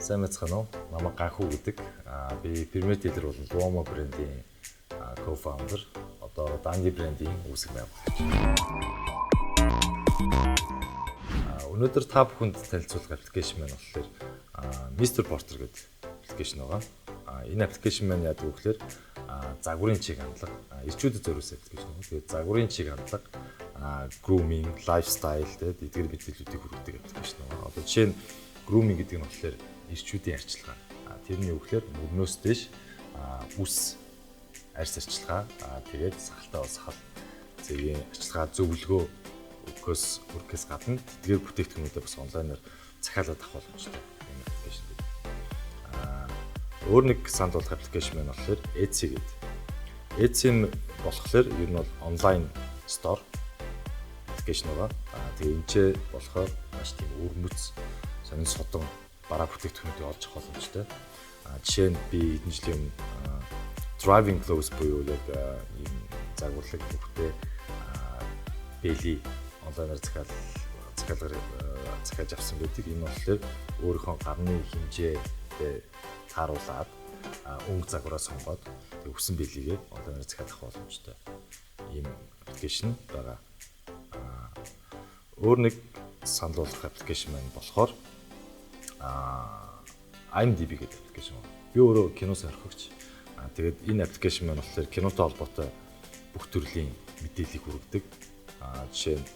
Сайн мэцхан уу? Намайг Ганхуу гэдэг. Би Premier Dealer болон Duomo брендийн co-founder. Одоо Dandy брендийн үүсгэн байгуулагч. Өнөөдөр та бүхэнд танилцуулах аппликейшн маань болохоор Mr. Porter гэдэг аппликейшн байгаа. Энэ аппликейшн маань яадаг вэ гэхээр загварын чиг хандлага, ирчүүдэд зориулсан аппликейшн байна. Тэгээд загварын чиг хандлага, grooming, lifestyle тэгээд эдгээр мэдээллүүдийг хүргэдэг аппликейшн байна. Одоо жишээ нь grooming гэдэг нь болохоор ирчүүдийн арчилгаа. Тэрний юу гэхээр мөрнөөс дэш үс арьс арчилгаа, тэгээд сахалтай сахал зэргийн арчилгаа зөвлөгөө өргөхөөс гадна тэдгээр бүтээгдэхүүнүүдээ бас онлайнаар захиалаад авах боломжтой юм аппликейшн гэдэг. Өөр нэг санд болох аппликейшн маань болохоор Etsy гэдэг. Etsy нь болохоор ер нь бол онлайн стор аппликейшн байгаа. Тэгээ энэчээ болохоор маш тийм өрмөц, сонин содон бараа бүтээгдэхүүнүүдийг олж авах боломжтой. Жишээ нь би эдэн жилийн driving clothes буюу яг ийм загварлаг бүхтэй бэлий онлайнаар захиалж авсан байдаг. Энэ болохоор өөрийнхөө гарны хэмжээтэй тааруулаад өнгө загвараа сонгоод өгсөн бэлийгээ онлайнаар захиалах боломжтой ийм аппликейшн байгаа. Өөр нэг санал болгох аппликейшн маань болохоор IMDb гэдэг аппликейшн байна. Би өөрөө кино сонирхогч. Тэгээд энэ аппликейшн маань болохоор кинотой холбоотой бүх төрлийн мэдээллийг хүргэдэг. Жишээ нь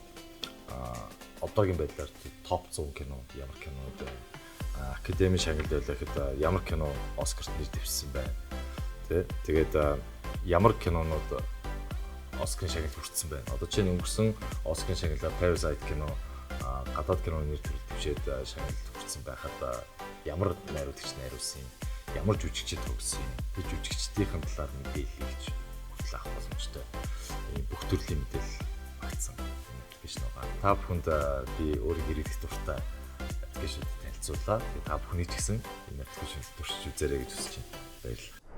одоогийн байдлаар топ 100 кино ямар кинод байна. Академийн шагналд байхад ямар кино Оскарт нэр дэвшсэн байна. Тэгээд ямар кинонууд Оскарын шагналд хүрсэн байна. Одоо чинь өнгөрсөн Оскарын шагналаар Parasite кино гадаад киноны нэр дэвшээд шагналд хүрсэн байхад ямар найруулагч найруулсан юм, ямар жүжигчид тогсон юм, тэр жүжигчдийн талаар мэдээлэл гэж хүртэл авах боломжтой. Ийм бүх төрлийн мэдээлэл багтсан аппликейшн байгаа. Та бүхэнд би өөрийн ирэх дуртай аппликейшныг танилцууллаа. Та бүхний ч гэсэн энэ аппликейшнд туршиж үзээрэй гэж хүсэж байна. Баярлалаа.